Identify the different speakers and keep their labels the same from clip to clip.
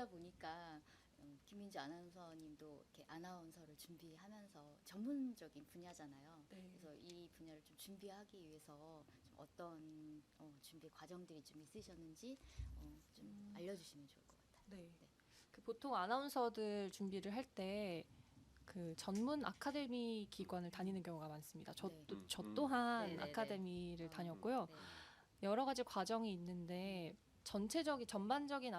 Speaker 1: 듣다 보니까 김민주 아나운서님도 이렇게 아나운서를 준비하면서 전문적인 분야잖아요.
Speaker 2: 네.
Speaker 1: 그래서 이 분야를 좀 준비하기 위해서 좀 어떤 준비 과정들이 좀 있으셨는지 좀 알려주시면 좋을 것 같아요.
Speaker 2: 네.
Speaker 1: 네.
Speaker 2: 그 보통 아나운서들 준비를 할 때 그 전문 아카데미 기관을 다니는 경우가 많습니다.
Speaker 1: 네.
Speaker 2: 저 또한
Speaker 1: 네네네.
Speaker 2: 아카데미를 다녔고요.
Speaker 1: 네.
Speaker 2: 여러 가지 과정이 있는데 전반적인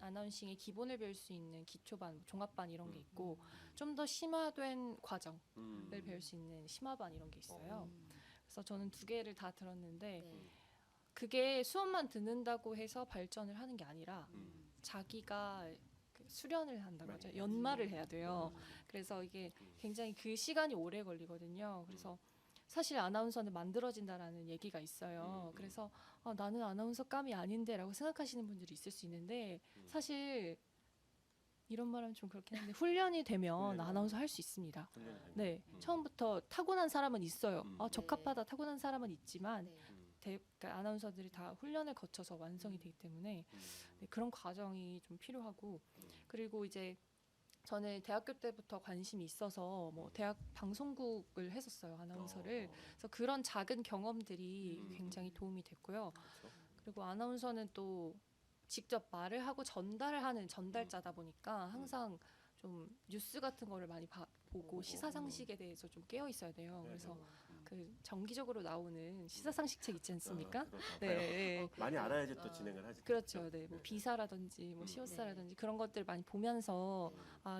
Speaker 2: 아나운싱의 기본을 배울 수 있는 기초반, 종합반 이런 게 있고 좀 더 심화된 과정을 배울 수 있는 심화반 이런 게 있어요. 그래서 저는 두 개를 다 들었는데
Speaker 1: 네.
Speaker 2: 그게 수업만 듣는다고 해서 발전을 하는 게 아니라 자기가 그 수련을 한다고 하죠. 연마를 해야 돼요. 그래서 이게 굉장히 그 시간이 오래 걸리거든요. 그래서 사실 아나운서는 만들어진다라는 얘기가 있어요. 그래서 나는 아나운서감이 아닌데라고 생각하시는 분들이 있을 수 있는데 사실 이런 말하면 좀 그렇긴 한데 훈련이 되면 아나운서 할 수 있습니다. 네, 처음부터 타고난 사람은 있어요. 적합하다 타고난 사람은 있지만
Speaker 1: 네.
Speaker 2: 그러니까 아나운서들이 다 훈련을 거쳐서 완성이 되기 때문에 네, 그런 과정이 좀 필요하고 그리고 이제 저는 대학교 때부터 관심이 있어서 뭐 대학 방송국을 했었어요 아나운서를 그래서 그런 작은 경험들이 굉장히 도움이 됐고요. 그리고 아나운서는 또 직접 말을 하고 전달을 하는 전달자다 보니까 항상 좀 뉴스 같은 거를 많이 보고 시사상식에 대해서 좀 깨어 있어야 돼요. 그래서 그 정기적으로 나오는 시사상식 책 있지 않습니까? 네,
Speaker 3: 많이 알아야지 또 진행을 하지.
Speaker 2: 그렇죠. 네, 뭐 비사라든지 뭐 시오사라든지 그런 것들 많이 보면서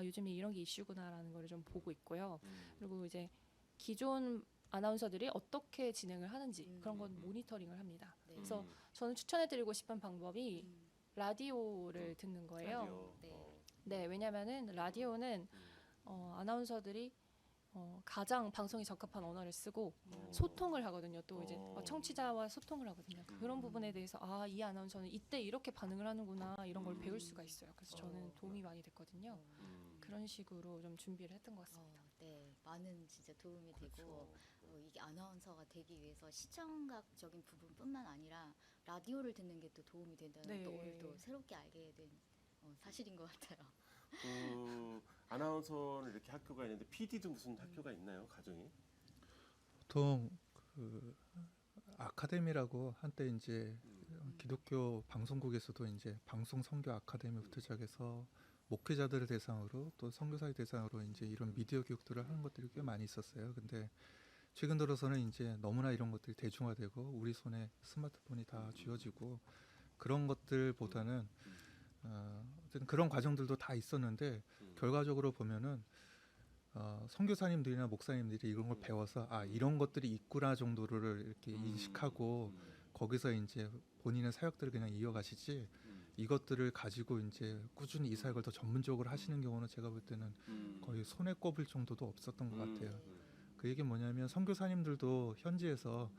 Speaker 2: 요즘에 이런 게 이슈구나라는 거를 좀 보고 있고요. 그리고 이제 기존 아나운서들이 어떻게 진행을 하는지 그런 건 모니터링을 합니다.
Speaker 1: 네.
Speaker 2: 그래서 저는 추천해드리고 싶은 방법이 라디오를 듣는 거예요.
Speaker 3: 라디오.
Speaker 1: 네.
Speaker 2: 네, 왜냐면은 라디오는 아나운서들이 가장 방송에 적합한 언어를 쓰고 소통을 하거든요. 또 이제 청취자와 소통을 하거든요. 그런 부분에 대해서 이 아나운서는 이때 이렇게 반응을 하는구나 이런 걸 배울 수가 있어요. 그래서 저는 도움이 많이 됐거든요. 그런 식으로 좀 준비를 했던 것 같습니다.
Speaker 1: 네, 많은 진짜 도움이 되고 이게 아나운서가 되기 위해서 시청각적인 부분뿐만 아니라 라디오를 듣는 게 또 도움이 된다는
Speaker 2: 네.
Speaker 1: 또 오늘 또 새롭게 알게 된 사실인 것 같아요.
Speaker 3: 아나운서는 이렇게 학교가 있는데 PD도 무슨 학교가 있나요? 가정이?
Speaker 4: 보통 그 아카데미라고 한때 이제 기독교 방송국에서도 이제 방송 선교 아카데미부터 시작해서 목회자들을 대상으로 또 선교사의 대상으로 이제 이런 미디어 교육들을 하는 것들이 꽤 많이 있었어요. 근데 최근 들어서는 이제 너무나 이런 것들이 대중화되고 우리 손에 스마트폰이 다 쥐어지고 그런 것들보다는 어쨌든 그런 과정들도 다 있었는데 결과적으로 보면은 선교사님들이나 목사님들이 이런 걸 배워서 이런 것들이 있구나 정도를 이렇게 인식하고 거기서 이제 본인의 사역들을 그냥 이어가시지 이것들을 가지고 이제 꾸준히 이 사역을 더 전문적으로 하시는 경우는 제가 볼 때는 거의 손에 꼽을 정도도 없었던 것 같아요. 그 얘기 뭐냐면 선교사님들도 현지에서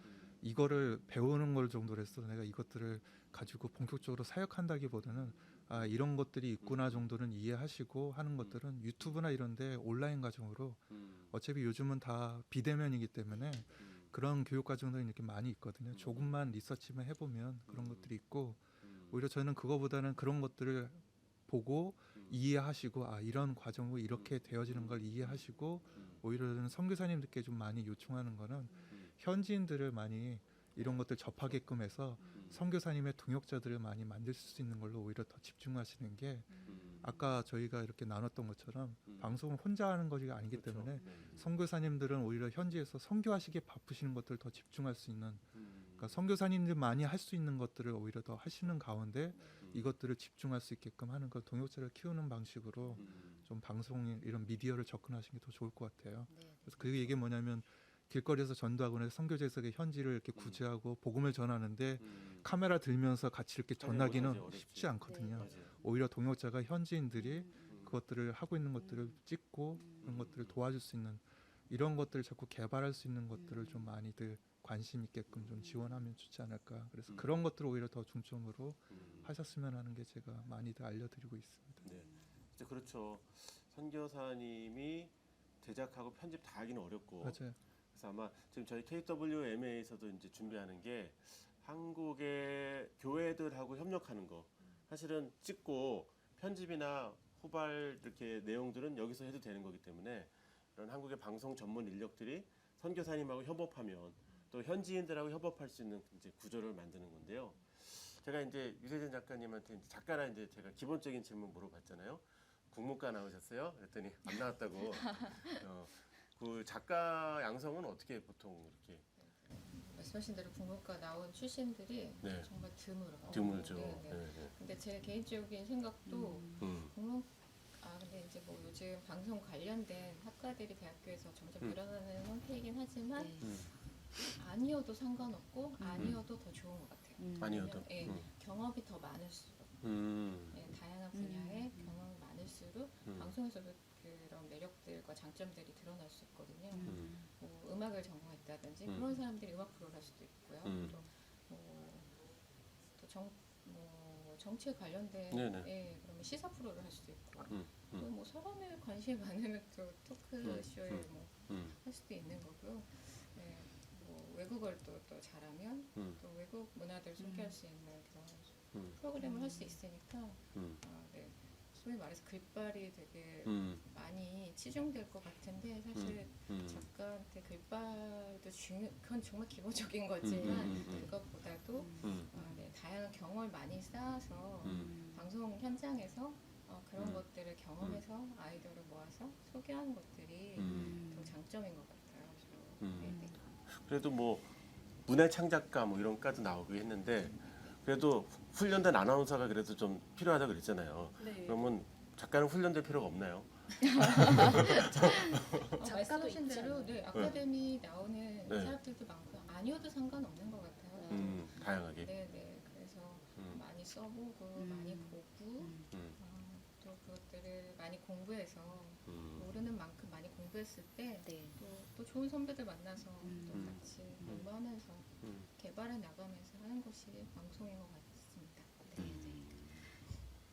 Speaker 4: 이거를 배우는 걸 정도로 해서 내가 이것들을 가지고 본격적으로 사역한다기보다는 이런 것들이 있구나 정도는 이해하시고 하는 것들은 유튜브나 이런데 온라인 과정으로 어차피 요즘은 다 비대면이기 때문에 그런 교육 과정들이 이렇게 많이 있거든요. 조금만 리서치만 해보면 그런 것들이 있고 오히려 저는 그거보다는 그런 것들을 보고 이해하시고 이런 과정으로 이렇게 되어지는 걸 이해하시고 오히려 저는 선교사님들께 좀 많이 요청하는 거는 현지인들을 많이 이런 것들 접하게끔 해서 선교사님의 동역자들을 많이 만들 수 있는 걸로 오히려 더 집중하시는 게 아까 저희가 이렇게 나눴던 것처럼 방송을 혼자 하는 것이 아니기 때문에 선교사님들은 오히려 현지에서 선교하시기에 바쁘시는 것들을 더 집중할 수 있는 그러니까 선교사님들만이 할 수 있는 것들을 오히려 더 하시는 가운데 이것들을 집중할 수 있게끔 하는 걸 동역자를 키우는 방식으로 좀 방송 이런 미디어를 접근하시는 게 더 좋을 것 같아요. 그래서 그 얘기 뭐냐면 길거리에서 전도하거나 선교제석의 현지를 이렇게 구제하고 복음을 전하는데 카메라 들면서 같이 이렇게 전하기는 쉽지 않거든요. 오히려 동역자가 현지인들이 그것들을 하고 있는 것들을 찍고 그런 것들을 도와줄 수 있는 이런 것들을 자꾸 개발할 수 있는 것들을 좀 많이들 관심 있게끔 좀 지원하면 좋지 않을까. 그래서 그런 것들을 오히려 더 중점으로 하셨으면 하는 게 제가 많이들 알려드리고 있습니다.
Speaker 3: 네, 진짜 그렇죠. 선교사님이 제작하고 편집 다 하기는 어렵고.
Speaker 4: 맞아요.
Speaker 3: 그래서 아마 지금 저희 KWMA에서도 이제 준비하는 게 한국의 교회들하고 협력하는 거. 사실은 찍고 편집이나 후발 이렇게 내용들은 여기서 해도 되는 거기 때문에 이런 한국의 방송 전문 인력들이 선교사님하고 협업하면 또 현지인들하고 협업할 수 있는 이제 구조를 만드는 건데요. 제가 이제 유세진 작가님한테 이제 작가라 이제 제가 기본적인 질문 물어봤잖아요. 국문과 나오셨어요? 그랬더니 안 나왔다고. 그 작가 양성은 어떻게 보통 이렇게
Speaker 5: 말씀하신 대로 국문과 나온 출신들이
Speaker 3: 네.
Speaker 5: 정말 드물어요.
Speaker 3: 드물죠.
Speaker 5: 네, 네.
Speaker 3: 네.
Speaker 5: 근데 제 개인적인 생각도 국문 근데 이제 뭐 요즘 방송 관련된 학과들이 대학교에서 점점 늘어나는 형태이긴 하지만
Speaker 1: 네.
Speaker 5: 아니어도 상관없고 아니어도 더 좋은 것 같아요.
Speaker 3: 아니어도.
Speaker 5: 왜냐면, 경험이 더 많을수록 다양한 분야의 경험이 많을수록 방송에서도 그런 매력들과 장점들이 드러날 수 있거든요. 뭐 음악을 전공했다든지 그런 사람들이 음악 프로를 할 수도 있고요. 뭐 정치에 관련된
Speaker 3: 네네.
Speaker 5: 그러면 시사 프로를 할 수도 있고 또 뭐 사람의 관심이 많으면 또 토크쇼에 뭐 할 수도 있는 거고요. 네, 뭐 외국어를 또 잘하면 또 외국 문화들을 소개할 수 있는 그런 프로그램을 할 수 있으니까 네. 소위 말해서 글발이 되게 많이 치중될 것 같은데 사실 작가한테 글발도 그건 정말 기본적인 거지만 그것보다도 네, 다양한 경험을 많이 쌓아서 방송 현장에서 그런 것들을 경험해서 아이디어를 모아서 소개하는 것들이 더 장점인 것 같아요. 네, 네.
Speaker 3: 그래도 뭐 문화 창작가 뭐 이런 까지 나오고 했는데 그래도 훈련된 아나운서가 그래도 좀 필요하다 그랬잖아요.
Speaker 2: 네.
Speaker 3: 그러면 작가는 훈련될 필요가 없나요?
Speaker 5: 말씀하신 대로 네, 아카데미 나오는
Speaker 3: 네.
Speaker 5: 사람들도 많고요. 아니어도 상관없는 것 같아요.
Speaker 3: 다양하게.
Speaker 5: 네네. 그래서 많이 써보고 많이 보고 또 그것들을 많이 공부해서 모르는 만큼 많이 공부했을 때
Speaker 1: 네.
Speaker 5: 또 좋은 선배들 만나서 또 같이 공부하면서 개발해 나가면서 하는 것이 방송인 것 같습니다.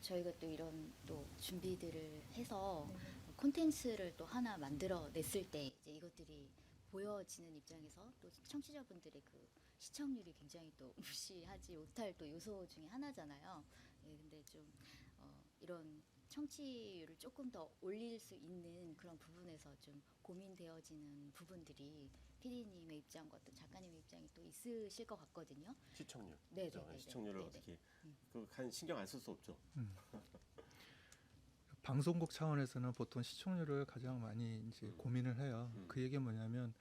Speaker 1: 저희가 또 이런 또 준비들을 해서 콘텐츠를 또 하나 만들어 냈을 때 이제 이것들이 보여지는 입장에서 또 청취자분들의 그 시청률이 굉장히 또 무시하지 못할 또 요소 중에 하나잖아요. 네, 근데 좀 이런 청취율을 조금 더 올릴 수 있는 그런 부분에서 좀 고민되어지는 부분들이 PD님의 입장과 또 작가님의 입장이 또 있으실 것 같거든요.
Speaker 3: 시청률.
Speaker 1: 네,
Speaker 3: 그죠?
Speaker 1: 네, 네,
Speaker 3: 시청률을
Speaker 1: 네,
Speaker 3: 어떻게 그한 신경 안 쓸 수 없죠.
Speaker 4: 방송국 차원에서는 보통 시청률을 가장 많이 이제 고민을 해요. 그 얘기는 뭐냐면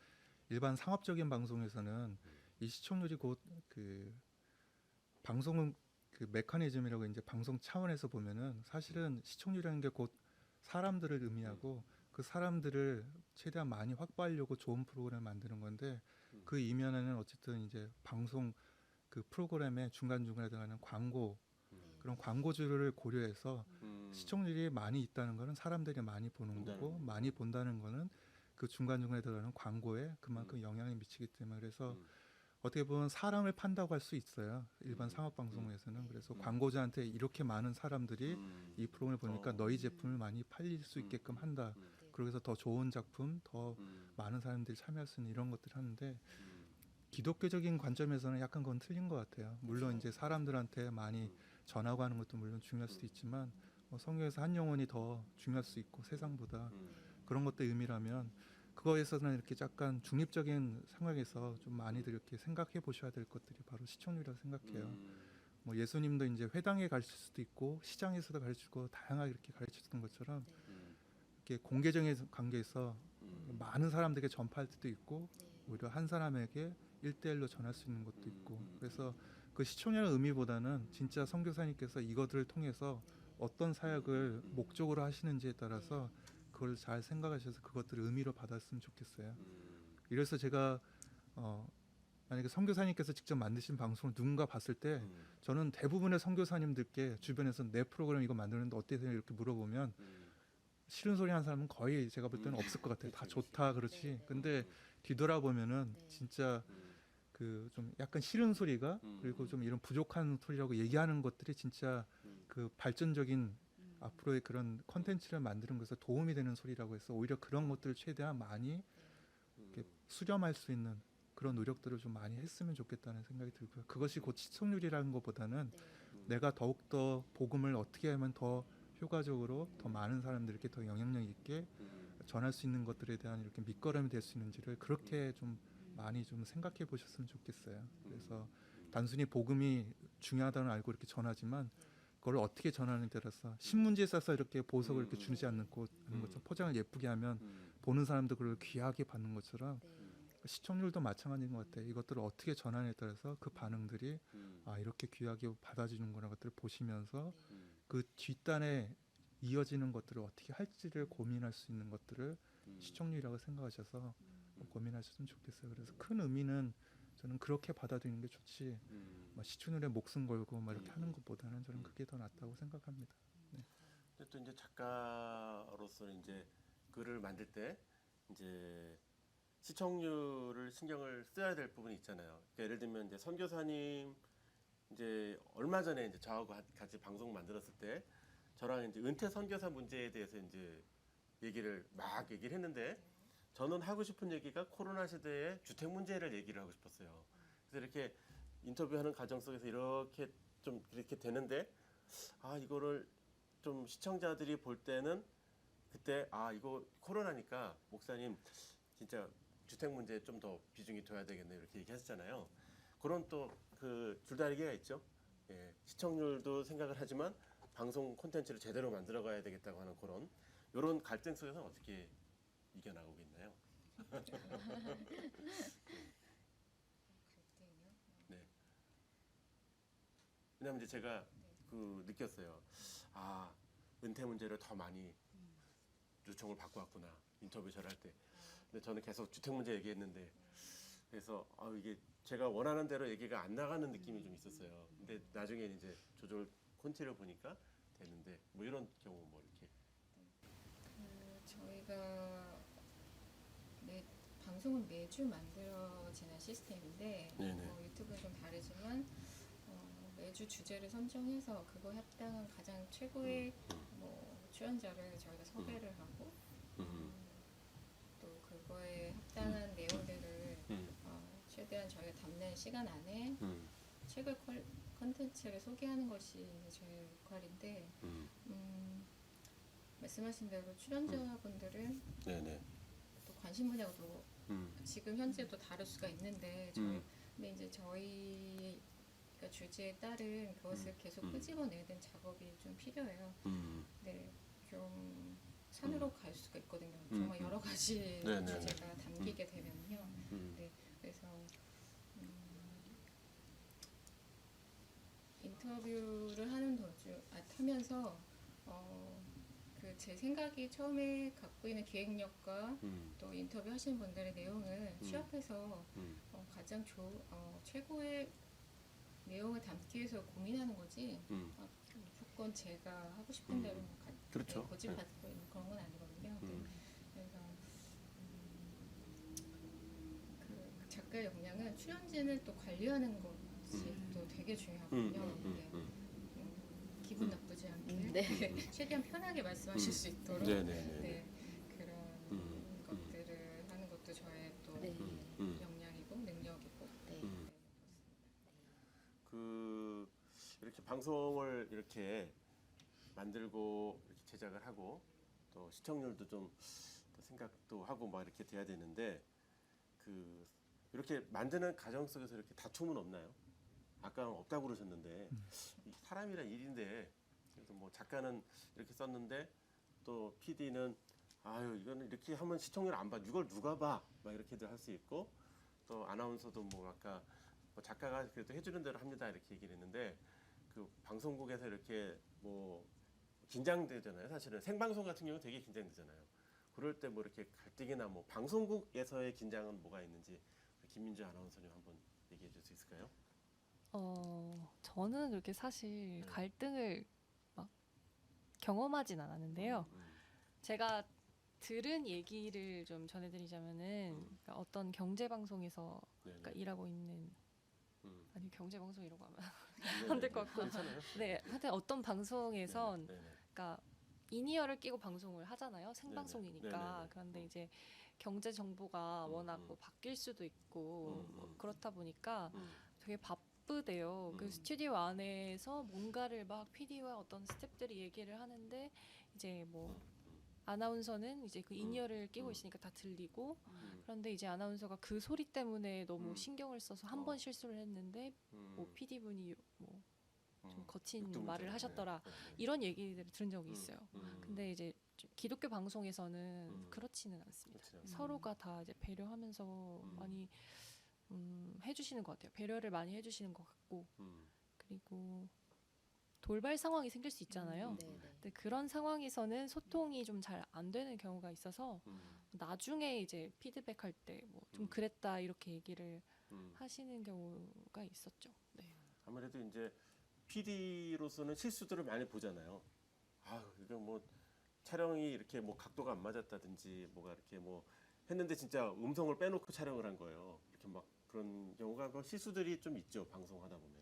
Speaker 4: 일반 상업적인 방송에서는 이 시청률이 곧 그 방송은 그 메커니즘이라고 이제 방송 차원에서 보면은 사실은 시청률이라는 게 곧 사람들을 의미하고 그 사람들을 최대한 많이 확보하려고 좋은 프로그램을 만드는 건데 그 이면에는 어쨌든 이제 방송 그 프로그램의 중간중간에 들어가는 광고 그런 광고주를 고려해서 시청률이 많이 있다는 거는 사람들이 많이 보는
Speaker 3: 본다는
Speaker 4: 거고
Speaker 3: 거죠.
Speaker 4: 많이 본다는 거는 그 중간중간에 들어가는 광고에 그만큼 영향이 미치기 때문에 그래서 어떻게 보면 사람을 판다고 할 수 있어요. 일반 상업 방송에서는. 그래서 광고주한테 이렇게 많은 사람들이 이 프로그램을 보니까 너희 제품을 많이 팔릴 수 있게끔 한다. 그래서 더 좋은 작품, 더 많은 사람들이 참여할 수 있는 이런 것들을 하는데 기독교적인 관점에서는 약간 그건 틀린 것 같아요. 물론 이제 사람들한테 많이 전하고 하는 것도 물론 중요할 수도 있지만 성경에서 한 영혼이 더 중요할 수 있고 세상보다 그런 것도 의미라면 그거에서는 이렇게 약간 중립적인 상황에서 좀 많이들 이렇게 생각해 보셔야 될 것들이 바로 시청률이라고 생각해요. 뭐 예수님도 이제 회당에 가르칠 수도 있고 시장에서도 가르치고 다양하게 이렇게 가르치던 것처럼 이렇게 공개적인 관계에서 많은 사람들에게 전파할 때도 있고 오히려 한 사람에게 1대1로 전할 수 있는 것도 있고 그래서 그 시청률의 의미보다는 진짜 선교사님께서 이것들을 통해서 어떤 사역을 목적으로 하시는지에 따라서 그걸 잘 생각하셔서 그것들을 의미로 받았으면 좋겠어요. 이래서 제가 만약에 선교사님께서 직접 만드신 방송을 누군가 봤을 때 저는 대부분의 선교사님들께 주변에서 내 프로그램 이거 만드는데 어때요? 이렇게 물어보면 싫은 소리 하는 사람은 거의 제가 볼 때는 없을 것 같아요. 다 좋다 그렇지. 근데 뒤돌아보면은 진짜 그 좀 약간 싫은 소리가 그리고 좀 이런 부족한 소리라고 얘기하는 것들이 진짜 그 발전적인 앞으로의 그런 컨텐츠를 만드는 것에 도움이 되는 소리라고 해서 오히려 그런 것들을 최대한 많이 이렇게 수렴할 수 있는 그런 노력들을 좀 많이 했으면 좋겠다는 생각이 들고요. 그것이 곧 시청률이라는 것보다는 내가 더욱더 복음을 어떻게 하면 더 효과적으로 더 많은 사람들에게 더 영향력 있게 전할 수 있는 것들에 대한 이렇게 밑거름이 될 수 있는지를 그렇게 좀 많이 좀 생각해 보셨으면 좋겠어요. 그래서 단순히 복음이 중요하다는 알고 이렇게 전하지만 그걸 어떻게 전하는 데 따라서 신문지에 싸서 이렇게 보석을 이렇게 주지 않고 하는 것처럼 포장을 예쁘게 하면 보는 사람도 그걸 귀하게 받는 것처럼
Speaker 1: 네.
Speaker 4: 시청률도 마찬가지인 것 같아요. 이것들을 어떻게 전하느냐에 따라서 그 반응들이 이렇게 귀하게 받아주는구나 것들을 보시면서 그 뒷단에 이어지는 것들을 어떻게 할지를 고민할 수 있는 것들을 시청률이라고 생각하셔서 고민하셨으면 좋겠어요. 그래서 큰 의미는 저는 그렇게 받아들이는 게 좋지 시청률에 목숨 걸고 막 이렇게 하는 것보다는 저는 그게 더 낫다고 생각합니다.
Speaker 3: 근데 또 이제 작가로서 이제 글을 만들 때 이제 시청률을 신경을 써야 될 부분이 있잖아요. 그러니까 예를 들면 이제 선교사님 이제 얼마 전에 이제 저하고 같이 방송 만들었을 때 저랑 이제 은퇴 선교사 문제에 대해서 이제 얘기를 했는데 저는 하고 싶은 얘기가 코로나 시대의 주택 문제를 얘기를 하고 싶었어요. 그래서 이렇게 인터뷰하는 과정 속에서 이렇게 좀 이렇게 되는데 이거를 좀 시청자들이 볼 때는 그때 이거 코로나니까 목사님 진짜 주택 문제에 좀 더 비중이 둬야 되겠네 이렇게 얘기하셨잖아요. 그런 또 그 줄다리기가 있죠. 예, 시청률도 생각을 하지만 방송 콘텐츠를 제대로 만들어가야 되겠다고 하는 이런 갈등 속에서 어떻게 이겨나가고 있나요? 네. 왜냐면 이제 제가 그 느꼈어요. 은퇴 문제를 더 많이 요청을 받고 왔구나 인터뷰 할 때. 근데 저는 계속 주택 문제 얘기했는데 그래서 이게 제가 원하는 대로 얘기가 안 나가는 느낌이 좀 있었어요. 근데 나중에 이제 조절 콘티를 보니까 되는데 뭐 이런 경우 뭐 이렇게
Speaker 5: 저희가 방송은 매주 만들어지는 시스템인데 유튜브는 좀 다르지만 매주 주제를 선정해서 그거에 합당한 가장 최고의 출연자를 저희가 섭외를 하고 또 그거에 합당한 내용들을 최대한 저희가 담는 시간 안에 최고의 컨텐츠를 소개하는 것이 저희 역할인데 말씀하신 대로 출연자분들은 또 관심 분야가 또 지금 현재 또 다를 수가 있는데 근데 이제 저희가 주제에 따른 그것을 계속 끄집어내는 작업이 좀 필요해요. 네, 좀 산으로 갈 수가 있거든요. 정말 여러 가지 주제가 담기게 되면요. 네, 그래서 인터뷰를 하면서 그 제 생각이 처음에 갖고 있는 기획력과 또 인터뷰 하시는 분들의 내용을 취합해서 가장 최고의 내용을 담기 위해서 고민하는 거지 무조건 제가 하고 싶은 대로
Speaker 3: 그렇죠.
Speaker 5: 고집하고 있는 그런 건 아니거든요. 그래서 그 작가의 역량은 출연진을 또 관리하는 것이 또 되게 중요하거든요. 기분 나쁘지 않게 최대한 편하게 말씀하실 수 있도록 그런 것들을 하는 것도 저의 또 역량이고 능력이고
Speaker 3: 그 이렇게 방송을 이렇게 만들고 이렇게 제작을 하고 또 시청률도 좀 생각도 하고 막 이렇게 돼야 되는데 그 이렇게 만드는 과정 속에서 이렇게 다툼은 없나요? 아까 없다고 그러셨는데 사람이란 일인데 그래서 뭐 작가는 이렇게 썼는데 또 PD는 이거는 이렇게 하면 시청률 안 봐. 이걸 누가 봐? 막 이렇게도 할 수 있고 또 아나운서도 뭐 아까 뭐 작가가 그래도 해주는 대로 합니다 이렇게 얘기를 했는데 그 방송국에서 이렇게 뭐 긴장되잖아요. 사실은 생방송 같은 경우 되게 긴장되잖아요. 그럴 때 뭐 이렇게 갈등이나 뭐 방송국에서의 긴장은 뭐가 있는지 김민주 아나운서님 한번 얘기해 줄 수 있을까요?
Speaker 2: 저는 그렇게 사실 갈등을 막 경험하진 않았는데요. 제가 들은 얘기를 좀 전해드리자면은 그러니까 어떤 경제 방송에서 그러니까 일하고 있는 아니 경제 방송이라고 하면 안 될 것 같고 네 하여튼 어떤 방송에선 그러니까 인이어를 끼고 방송을 하잖아요. 생방송이니까. 그런데 이제 경제 정보가 워낙 뭐 바뀔 수도 있고 뭐 그렇다 보니까 되게 바쁘대요. 그
Speaker 3: 음.
Speaker 2: 스튜디오 안에서 뭔가를 막 PD와 어떤 스태프들이 얘기를 하는데 이제 뭐 아나운서는 이제 그 인이어를 끼고 있으니까 다 들리고 그런데 이제 아나운서가 그 소리 때문에 너무 신경을 써서 한 번 실수를 했는데 뭐 PD분이 뭐 좀 거친 말을 하셨더라 이런 얘기들을 들은 적이 있어요. 근데 이제 좀 기독교 방송에서는 그렇지는 않습니다. 서로가 다 이제 배려하면서 많이 해주시는 것 같아요. 배려를 많이 해주시는 것 같고 그리고 돌발 상황이 생길 수 있잖아요.
Speaker 1: 네, 네.
Speaker 2: 근데 그런 상황에서는 소통이 좀 잘 안 되는 경우가 있어서 나중에 이제 피드백할 때 뭐 좀 그랬다 이렇게 얘기를 하시는 경우가 있었죠. 네.
Speaker 3: 아무래도 이제 PD로서는 실수들을 많이 보잖아요. 아, 이거 뭐 촬영이 이렇게 뭐 각도가 안 맞았다든지 뭐가 이렇게 뭐 했는데 진짜 음성을 빼놓고 촬영을 한 거예요. 이렇게 막 그런 경우가 뭐 실수들이 좀 있죠. 방송하다 보면.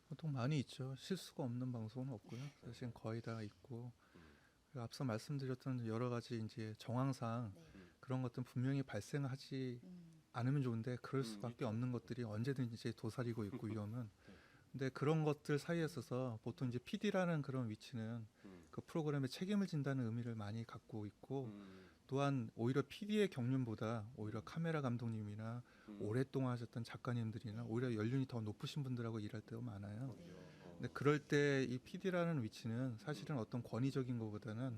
Speaker 4: 보통 많이 있죠. 실수가 없는 방송은 없고요. 사실 거의 다 있고 그리고 앞서 말씀드렸던 여러 가지 이제 정황상
Speaker 1: 네.
Speaker 4: 그런 것들은 분명히 발생하지
Speaker 1: 음.
Speaker 4: 않으면 좋은데 그럴 수밖에
Speaker 3: 있죠.
Speaker 4: 없는 것들이 언제든지 이제 도사리고 있고 위험은.
Speaker 3: 네.
Speaker 4: 근데 그런 것들 사이에 있어서 보통 이제 PD라는 그런 위치는 그 프로그램에 책임을 진다는 의미를 많이 갖고 있고 또한 오히려 PD의 경륜보다 오히려 카메라 감독님이나 오랫동안 하셨던 작가님들이나 오히려 연륜이 더 높으신 분들하고 일할 때가 많아요. 근데 그럴 때 이 PD라는 위치는 사실은 어떤 권위적인 것보다는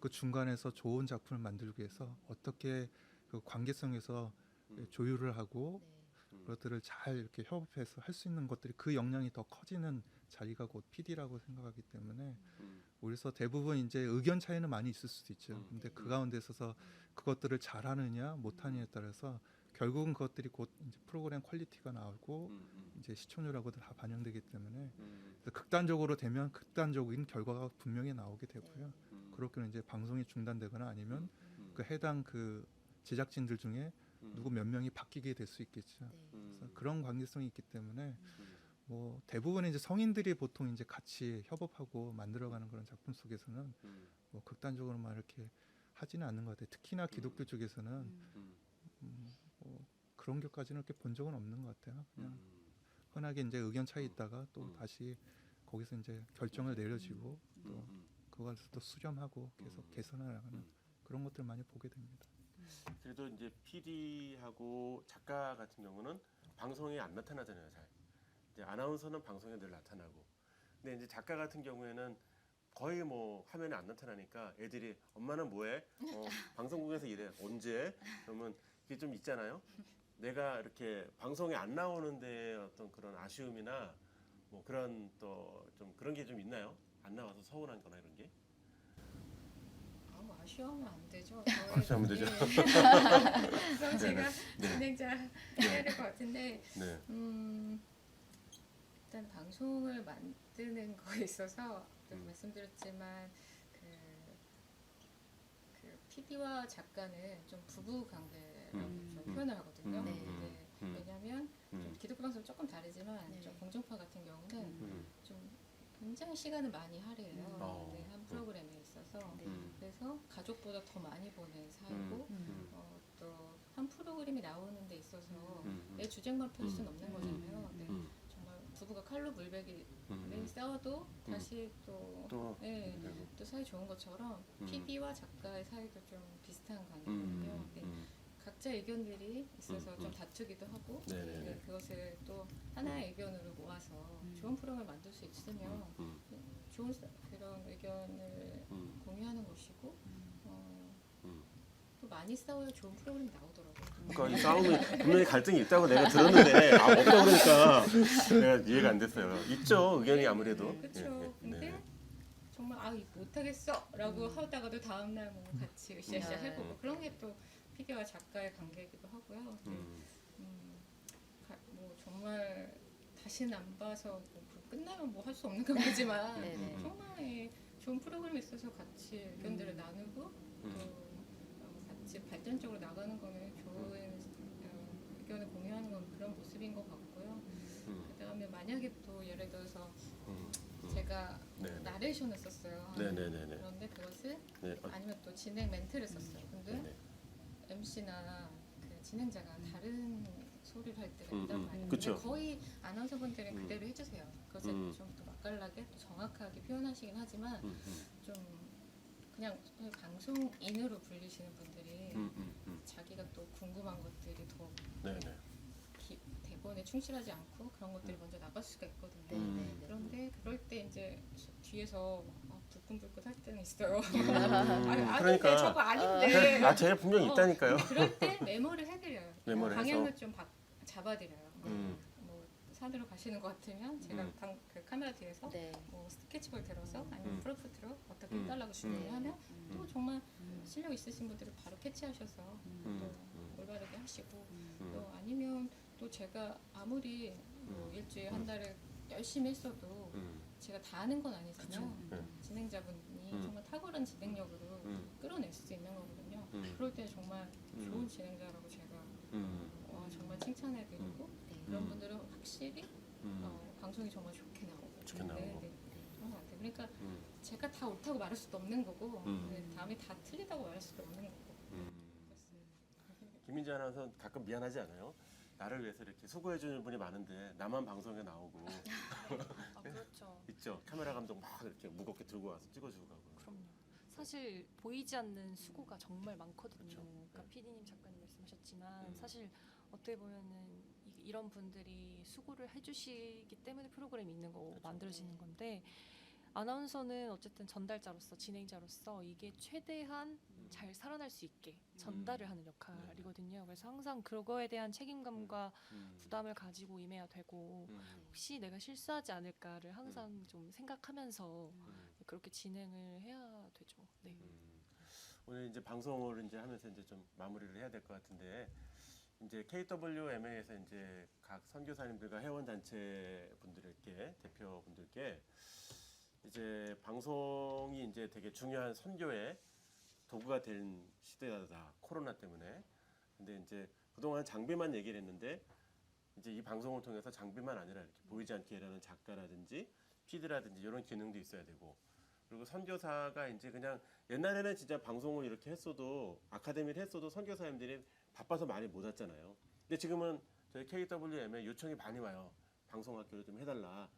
Speaker 4: 그 중간에서 좋은 작품을 만들기 위해서 어떻게 그 관계성에서 조율을 하고
Speaker 1: 네.
Speaker 4: 그것들을 잘 이렇게 협업해서 할 수 있는 것들이 그 역량이 더 커지는 자리가 곧 PD라고 생각하기 때문에 그래서 대부분 이제 의견 차이는 많이 있을 수도 있죠. 근데 그 가운데 있어서 그것들을 잘하느냐 못하느냐에 따라서 결국은 그것들이 곧 이제 프로그램 퀄리티가 나오고 이제 시청률하고도 다 반영되기 때문에 그래서 극단적으로 되면 극단적인 결과가 분명히 나오게 되고요. 그렇게는 이제 방송이 중단되거나 아니면 그 해당 그 제작진들 중에 누구 몇 명이 바뀌게 될 수 있겠죠.
Speaker 1: 네.
Speaker 4: 그래서 그런 관계성이 있기 때문에 뭐 대부분의 이제 성인들이 보통 이제 같이 협업하고 만들어가는 그런 작품 속에서는 뭐 극단적으로만 이렇게 하지는 않는 것 같아요. 특히나 기독교 쪽에서는 뭐 그런 것까지는 이렇게 본 적은 없는 것 같아요. 그냥 흔하게 이제 의견 차이 있다가 또 다시 거기서 이제 결정을 내려지고 또 그걸 또 수렴하고 계속 개선해 나가는 그런 것들 많이 보게 됩니다.
Speaker 3: 그래도 이제 PD하고 작가 같은 경우는 방송에 안 나타나잖아요, 잘. 이제 아나운서는 방송에 늘 나타나고. 근데 이제 작가 같은 경우에는 거의 뭐 화면에 안 나타나니까 애들이 엄마는 뭐해? 방송국에서 일해. 언제? 그러면 이게 좀 있잖아요. 내가 이렇게 방송에 안 나오는데 어떤 그런 아쉬움이나 뭐 그런 또 좀 그런 게 좀 있나요? 안 나와서 서운한 거나 이런 게?
Speaker 5: 아무 아쉬워하면 안 되죠.
Speaker 3: 아쉬워하면 되죠.
Speaker 5: 그럼 제가 진행자 해야 될 것 같은데
Speaker 3: 네.
Speaker 5: 일단 방송을 만드는 거에 있어서 말씀드렸지만 그 PD와 작가는 좀 부부 관계라고 좀 표현을 하거든요.
Speaker 1: 네.
Speaker 5: 왜냐하면 좀 기독교 방송 조금 다르지만
Speaker 1: 네.
Speaker 5: 좀 공중파 같은 경우는 좀 굉장히 시간을 많이 할애해요. 네, 한 프로그램에 있어서 그래서 가족보다 더 많이 보는 사이고 또 한 프로그램이 나오는 데 있어서 내 주쟁만 펼 수는 없는 거잖아요. 네. 정말 부부가 칼로 물베기 싸워도 다시 또 사이 좋은 것처럼 PD와 작가의 사이도 좀 비슷한 관계거든요. 네. 각자 의견들이 있어서 좀 다투기도 하고 네, 그것을 또 하나의 의견으로 모아서 좋은 프로그램을 만들 수 있으면 좋은 그런 의견을 공유하는 것이고 또 많이 싸워야 좋은 프로그램이 나오더라고요.
Speaker 3: 그러니까 이 싸움이 분명히 갈등이 있다고 내가 들었는데 없다 그러니까 내가 이해가 안 됐어요. 있죠 의견이 아무래도.
Speaker 5: 그렇죠. 근데 정말 이거 못하겠어라고 하다가도 다음 날 뭐 같이 으쌰으쌰 해보고 그런 게 또 PD와 작가의 관계이기도 하고요. 뭐 정말 다시는 안 봐서 뭐 끝나면 뭐 할 수 없는 관계지만 정말 좋은 프로그램이 있어서 같이 의견들을 나누고 또 같이 발전적으로 나가는 거는 좋은 의견을 공유하는 건 그런 모습인 것 같고요. 그다음에 만약에 또 예를 들어서 제가 나레이션을 썼어요. 그런데 그것을 아니면 또 진행 멘트를 썼어요. 근데 MC나 그 진행자가 다른 소리를 할 때가 있단 말이에요.
Speaker 3: 그쵸.
Speaker 5: 근데 거의 아나운서분들은
Speaker 3: 음.
Speaker 5: 그대로 해주세요. 그것을 좀 더 맛깔나게 또 정확하게 표현하시긴 하지만 좀 그냥 방송인으로 불리시는 분들이 자기가 또 궁금한 것들이 더
Speaker 3: 네네.
Speaker 5: 대본에 충실하지 않고 그런 것들이 먼저 나갈 수가 있거든요.
Speaker 1: 네, 네, 네.
Speaker 5: 그런데 그럴 때 이제 뒤에서 불끈불끈 할 때는 있어요.
Speaker 3: 그러니까.
Speaker 5: 아닌데 저거 아닌데.
Speaker 3: 아, 제가 분명히 있다니까요.
Speaker 5: 근데 그럴 때 메모를 해드려요.
Speaker 3: 메모를
Speaker 5: 방향을
Speaker 3: 해서?
Speaker 5: 좀 잡아드려요. 뭐 산으로 가시는 것 같으면 제가 그 카메라 뒤에서
Speaker 1: 네.
Speaker 5: 뭐 스케치볼 들어서 아니면 프로프트로 어떻게 해달라고
Speaker 1: 네.
Speaker 5: 주문하면 또 정말 실력 있으신 분들은 바로 캐치하셔서 또 올바르게 하시고 또 아니면 또 제가 아무리 뭐 일주일 한 달에 열심히 했어도 제가 다 아는 건 아니잖아요. 진행자분이 정말 탁월한 진행력으로 끌어낼 수 있는 거거든요. 그럴 때 정말 좋은 진행자라고 제가 정말 칭찬해드리고 그런 분들은 확실히 방송이 정말 좋게 나오고
Speaker 3: 좋게 나오고.
Speaker 5: 네, 그런 것 같아요. 그러니까 제가 다 옳다고 말할 수도 없는 거고 다음에 다 틀리다고 말할 수도 없는 거고
Speaker 3: 김민지 아나운서 가끔 미안하지 않아요? 나를 위해서 이렇게 수고해주는 분이 많은데 나만 방송에 나오고
Speaker 2: 아, 그렇죠.
Speaker 3: 있죠. 카메라 감독 막 이렇게 무겁게 들고 와서 찍어주고 가고.
Speaker 2: 그럼요. 사실 보이지 않는 수고가 정말 많거든요.
Speaker 3: 그렇죠.
Speaker 2: 그러니까
Speaker 3: 네.
Speaker 2: PD님 작가님 말씀하셨지만 사실 어떻게 보면은 이런 분들이 수고를 해주시기 때문에 프로그램이 있는 거고
Speaker 3: 그렇죠.
Speaker 2: 만들어지는 건데 아나운서는 어쨌든 전달자로서 진행자로서 이게 최대한 잘 살아날 수 있게 전달을 하는 역할이거든요. 그래서 항상 그거에 대한 책임감과 부담을 가지고 임해야 되고 혹시 내가 실수하지 않을까를 항상 좀 생각하면서 그렇게 진행을 해야 되죠. 네.
Speaker 3: 오늘 이제 방송을 이제 하면서 이제 좀 마무리를 해야 될 것 같은데 이제 KWMA에서 이제 각 선교사님들과 회원 단체 분들께 대표분들께 이제 방송이 이제 되게 중요한 선교의 도구가 된 시대다 코로나 때문에. 근데 이제 그동안 장비만 얘기를 했는데 이제 이 방송을 통해서 장비만 아니라 이렇게 보이지 않게 일하는 작가라든지 PD라든지 이런 기능도 있어야 되고 그리고 선교사가 이제 그냥 옛날에는 진짜 방송을 이렇게 했어도 아카데미를 했어도 선교사님들이 바빠서 많이 못 왔잖아요. 근데 지금은 저희 KWM에 요청이 많이 와요. 방송학교를 좀 해달라.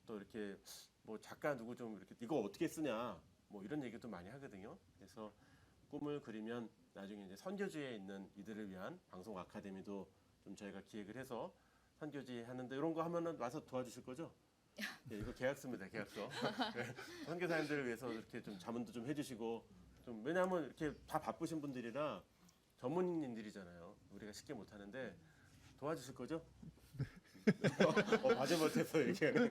Speaker 3: 또 이렇게 뭐 작가 누구 좀 이렇게 이거 어떻게 쓰냐 뭐 이런 얘기도 많이 하거든요. 그래서 꿈을 그리면 나중에 이제 선교지에 있는 이들을 위한 방송 아카데미도 좀 저희가 기획을 해서 선교지 하는데 이런 거 하면은 와서 도와주실 거죠? 네, 이거 계약서입니다. 계약서. 네, 선교사님들을 위해서 이렇게 좀 자문도 좀 해주시고 좀 왜냐하면 이렇게 다 바쁘신 분들이라 전문인들이잖아요. 우리가 쉽게 못 하는데 도와주실 거죠? 마지못해서 얘기하는.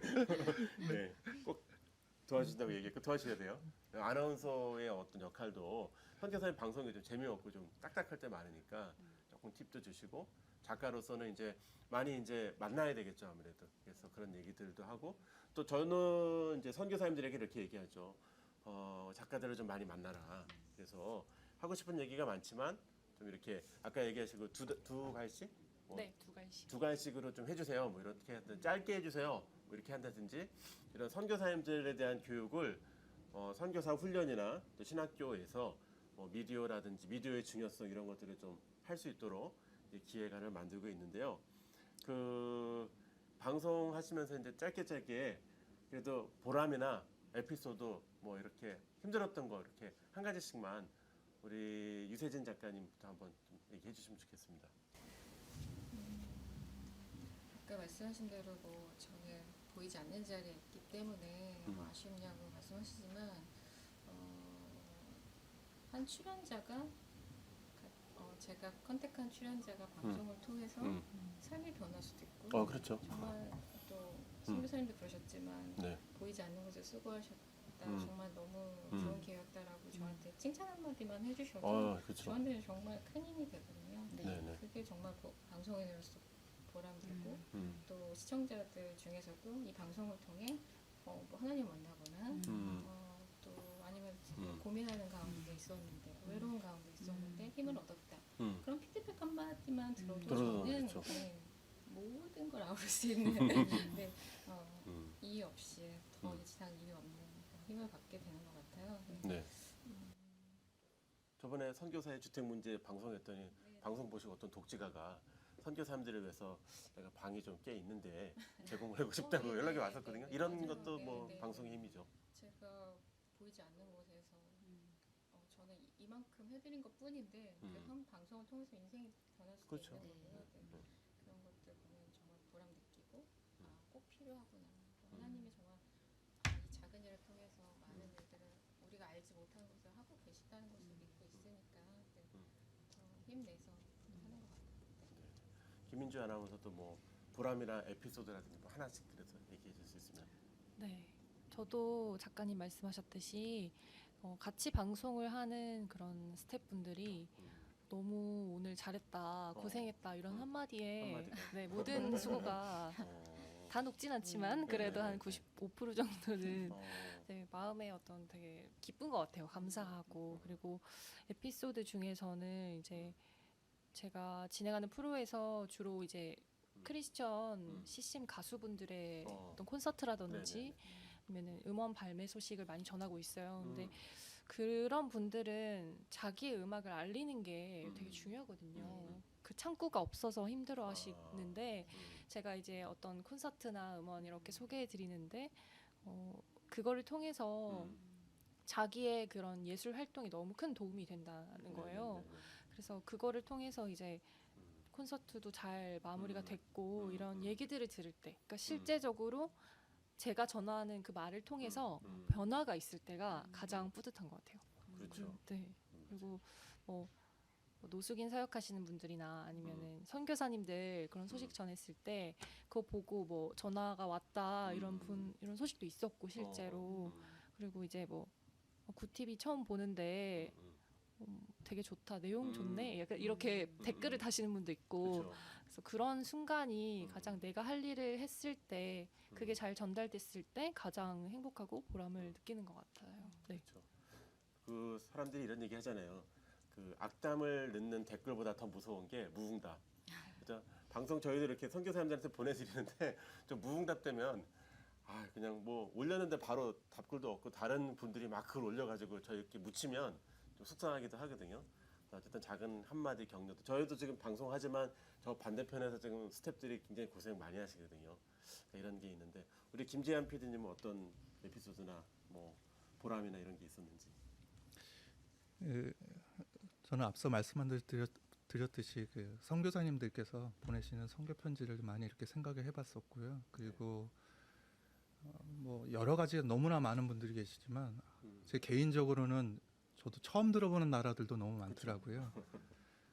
Speaker 3: 네, 꼭 도와주신다고 얘기했고 도와주셔야 돼요. 아나운서의 어떤 역할도 선교사님 방송이 좀 재미없고 좀 딱딱할 때 많으니까 조금 팁도 주시고 작가로서는 이제 많이 이제 만나야 되겠죠 아무래도. 그래서 그런 얘기들도 하고 또 저는 이제 선교사님들에게 이렇게 얘기하죠. 작가들을 좀 많이 만나라. 그래서 하고 싶은 얘기가 많지만 좀 이렇게 아까 얘기하시고 두 갈씩
Speaker 2: 네, 두 갈씩.
Speaker 3: 두 갈씩으로 좀 해주세요. 뭐 이렇게 하든 짧게 해주세요. 뭐 이렇게 한다든지 이런 선교사님들에 대한 교육을 선교사 훈련이나 또 신학교에서 미디어라든지 미디어의 중요성 이런 것들을 좀 할 수 있도록 이제 기획안을 만들고 있는데요. 그 방송하시면서 이제 짧게 그래도 보람이나 에피소드 뭐 이렇게 힘들었던 거 이렇게 한 가지씩만 우리 유세진 작가님부터 한번 좀 얘기해 주시면 좋겠습니다.
Speaker 5: 아까 말씀하신 대로 뭐 저는 보이지 않는 자리에 있기 때문에 뭐 아쉽냐고 말씀하시지만 한 출연자가 제가 컨택한 출연자가 방송을 통해서 삶이 변할 수도 있고
Speaker 3: 그렇죠.
Speaker 5: 정말 또 선교사님도 그러셨지만
Speaker 3: 네.
Speaker 5: 보이지 않는 곳에 수고하셨다 정말 너무 좋은 기회였다라고 저한테 칭찬 한마디만 해주셔도
Speaker 3: 그렇죠.
Speaker 5: 저한테는 정말 큰 힘이 되거든요.
Speaker 3: 네네.
Speaker 5: 그게 정말 방송인으로서 보람되고 또 시청자들 중에서도 이 방송을 통해 뭐 하나님 만나거나 또 아니면 고민하는 가운데 있었는데 외로운 가운데 있었는데 힘을 얻었다. 그런 피드백 한마디만 들어도 저는
Speaker 3: 그렇죠.
Speaker 5: 모든 걸 아우를 수 있는 네, 이유 없이 더 이상 이유 없는 힘을 받게 되는 것 같아요.
Speaker 3: 네. 저번에 선교사의 주택 문제 방송했더니 방송 보시고 어떤 독지가가 선교사님들을 위해서 내가 방이 좀 꽤 있는데 제공을 하고 싶다고 연락이 왔었거든요. 이런
Speaker 5: 맞아요.
Speaker 3: 것도
Speaker 5: 네,
Speaker 3: 뭐
Speaker 5: 네.
Speaker 3: 방송의 힘이죠.
Speaker 5: 제가 보이지 않는 곳에서
Speaker 1: 음.
Speaker 5: 저는 이만큼 해드린 것 뿐인데 한 방송을 통해서 인생이 변할 수도
Speaker 3: 그렇죠.
Speaker 5: 있는 거고요.
Speaker 1: 네.
Speaker 5: 네. 그런 것들 보면 정말 보람 느끼고 꼭 필요하구나. 하나님이 정말 이 작은 일을 통해서 많은 일들을 우리가 알지 못하는 것을 하고 계시다는 것을 믿고 있으니까 네. 힘내서 하는 것 같아요.
Speaker 3: 김민주 아나운서도 뭐 보람이나 에피소드라든지 뭐 하나씩 그래서 얘기해 줄 수 있으면.
Speaker 2: 네, 저도 작가님 말씀하셨듯이 같이 방송을 하는 그런 스태프분들이 너무 오늘 잘했다, 고생했다 이런 한마디에
Speaker 3: 한마디가.
Speaker 2: 네, 모든 수고가 다 녹진 않지만 그래도 한 95% 정도는 네, 마음에 어떤 되게 기쁜 것 같아요. 감사하고 그리고 에피소드 중에서는 이제 제가 진행하는 프로에서 주로 이제 크리스천 CCM 가수분들의 어떤 콘서트라든지 아니면 음원 발매 소식을 많이 전하고 있어요. 근데 그런 분들은 자기의 음악을 알리는 게 되게 중요하거든요. 그 창구가 없어서 힘들어 하시는데 제가 이제 어떤 콘서트나 음원 이렇게 소개해 드리는데 그거를 통해서 자기의 그런 예술 활동이 너무 큰 도움이 된다는 거예요. 그래서 그거를 통해서 이제 콘서트도 잘 마무리가 됐고 이런 얘기들을 들을 때 그러니까 실제적으로 제가 전하는 그 말을 통해서 변화가 있을 때가 가장 뿌듯한 것 같아요.
Speaker 3: 그렇죠.
Speaker 2: 네. 그리고 뭐 노숙인 사역하시는 분들이나 아니면은 선교사님들 그런 소식 전했을 때 그거 보고 뭐 전화가 왔다 이런 소식도 있었고 실제로 그리고 이제 뭐 구티비 처음 보는데 되게 좋다 내용 좋네 약간 이렇게 댓글을 다시는 분도 있고
Speaker 3: 그렇죠.
Speaker 2: 그래서 그런 순간이 가장 내가 할 일을 했을 때 그게 잘 전달됐을 때 가장 행복하고 보람을 느끼는 것 같아요. 네.
Speaker 3: 그렇죠. 그 사람들이 이런 얘기 하잖아요. 그 악담을 넣는 댓글보다 더 무서운 게 무응답. 그죠? 방송 저희도 이렇게 선교사님들한테 보내드리는데 좀 무응답 되면 그냥 뭐 올렸는데 바로 답글도 없고 다른 분들이 막 그걸 올려가지고 저희 이렇게 묻히면 좀 속상하기도 하거든요. 어쨌든 작은 한마디 격려도 저희도 지금 방송하지만 저 반대편에서 지금 스태프들이 굉장히 고생 많이 하시거든요. 이런 게 있는데 우리 김재한 PD님은 어떤 에피소드나 뭐 보람이나 이런 게 있었는지.
Speaker 4: 저는 앞서 드렸듯이 그 선교사님들께서 보내시는 선교 편지를 많이 이렇게 생각을 해봤었고요. 그리고 뭐 여러 가지 너무나 많은 분들이 계시지만 제 개인적으로는 저도 처음 들어보는 나라들도 너무 많더라고요.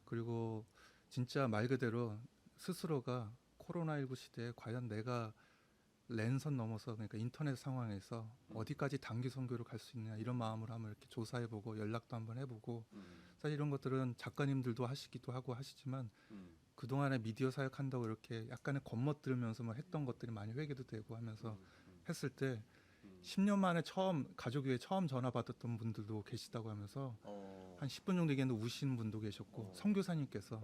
Speaker 4: 그리고 진짜 말 그대로 스스로가 코로나19 시대에 과연 내가 랜선 넘어서 그러니까 인터넷 상황에서 어디까지 단기 선교를 갈 수 있냐 이런 마음으로 한번 이렇게 조사해보고 연락도 한번 해보고 사실 이런 것들은 작가님들도 하시기도 하고 하시지만 그동안에 미디어 사역한다고 이렇게 약간의 겉멋들으면서 뭐 했던 것들이 많이 회개도 되고 하면서 했을 때 10년 만에 가족회에 처음 전화 받았던 분들도 계시다고 하면서 한 10분 정도 얘기했는데 우시는 분도 계셨고 선교사님께서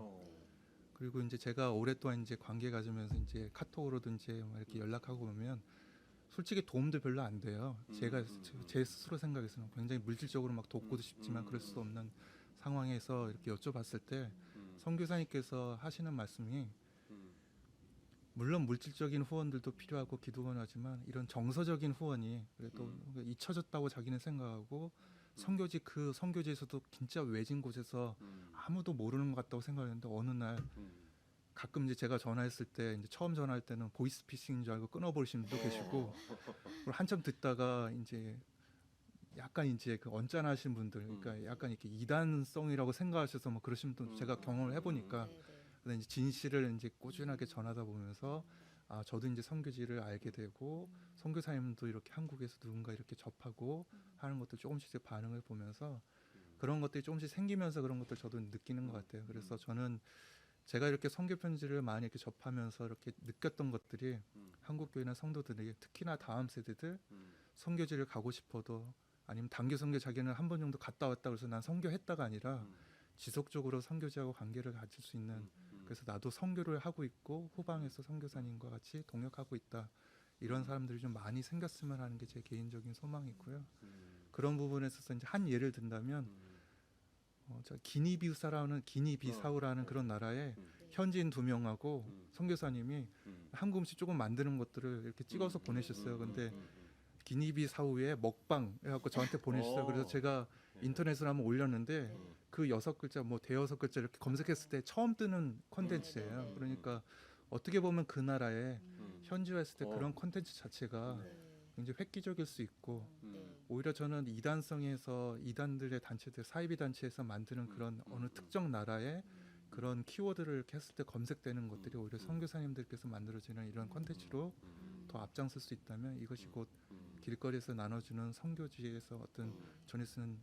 Speaker 4: 그리고 이제 제가 오랫동안 이제 관계 가지면서 이제 카톡으로든지 뭐 이렇게 연락하고 보면 솔직히 도움도 별로 안 돼요. 제가 제 스스로 생각해서는 굉장히 물질적으로 막 돕고도 싶지만 그럴 수 없는 상황에서 이렇게 여쭤봤을 때 선교사님께서 하시는 말씀이 물론 물질적인 후원들도 필요하고 기도는 하지만 이런 정서적인 후원이 그래도 잊혀졌다고 자기는 생각하고 그 선교지에서도 진짜 외진 곳에서 아무도 모르는 것 같다고 생각했는데 어느 날 가끔 이제 제가 전화했을 때 이제 처음 전화할 때는 보이스피싱인 줄 알고 끊어버리신 분도 계시고 그리고 한참 듣다가 이제 약간 이제 그 언짢아하신 분들 그러니까 약간 이렇게 이단성이라고 생각하셔서 뭐 그러신 분 제가 경험을 해보니까 근데 이제 진실을 이제 꾸준하게 전하다 보면서 저도 이제 선교지를 알게 되고 선교사님도 이렇게 한국에서 누군가 이렇게 접하고 하는 것들 조금씩 반응을 보면서 그런 것들이 조금씩 생기면서 그런 것들 저도 느끼는 것 같아요. 그래서 저는 제가 이렇게 선교 편지를 많이 이렇게 접하면서 이렇게 느꼈던 것들이 한국 교회나 성도들이 특히나 다음 세대들 선교지를 가고 싶어도 아니면 단기 선교 자기는 한 번 정도 갔다 왔다 그래서 난 선교했다가 아니라 지속적으로 선교지하고 관계를 가질 수 있는 그래서 나도 선교를 하고 있고 후방에서 선교사님과 같이 동역하고 있다 이런 사람들이 좀 많이 생겼으면 하는 게 제 개인적인 소망이고요. 그런 부분에 있어서 이제 한 예를 든다면 기니비사우라는 그런 나라에 현지인 2명하고 선교사님이
Speaker 3: 음.
Speaker 4: 한국 음식 조금 만드는 것들을 이렇게 찍어서 보내셨어요. 근데 기니비 사후에 먹방 해갖고 저한테 보내셨어요. 그래서 제가 인터넷으로 한번 올렸는데
Speaker 1: 네.
Speaker 4: 그 6글자 뭐 대여섯 글자 이렇게 검색했을 때 처음 뜨는 콘텐츠예요.
Speaker 1: 네.
Speaker 4: 그러니까 어떻게 보면 그 나라에 현지화했을 때
Speaker 3: 어.
Speaker 4: 그런 콘텐츠 자체가
Speaker 1: 네.
Speaker 4: 굉장히 획기적일 수 있고
Speaker 1: 네.
Speaker 4: 오히려 저는 이단성에서 이단들의 단체들 사이비 단체에서 만드는 그런 어느 특정 나라의 그런 키워드를 이렇게 했을 때 검색되는 것들이 오히려 선교사님들께서 만들어지는 이런 콘텐츠로 더 앞장설 수 있다면 이것이 곧 길거리에서 나눠주는 선교지에서 어떤 전에 쓰는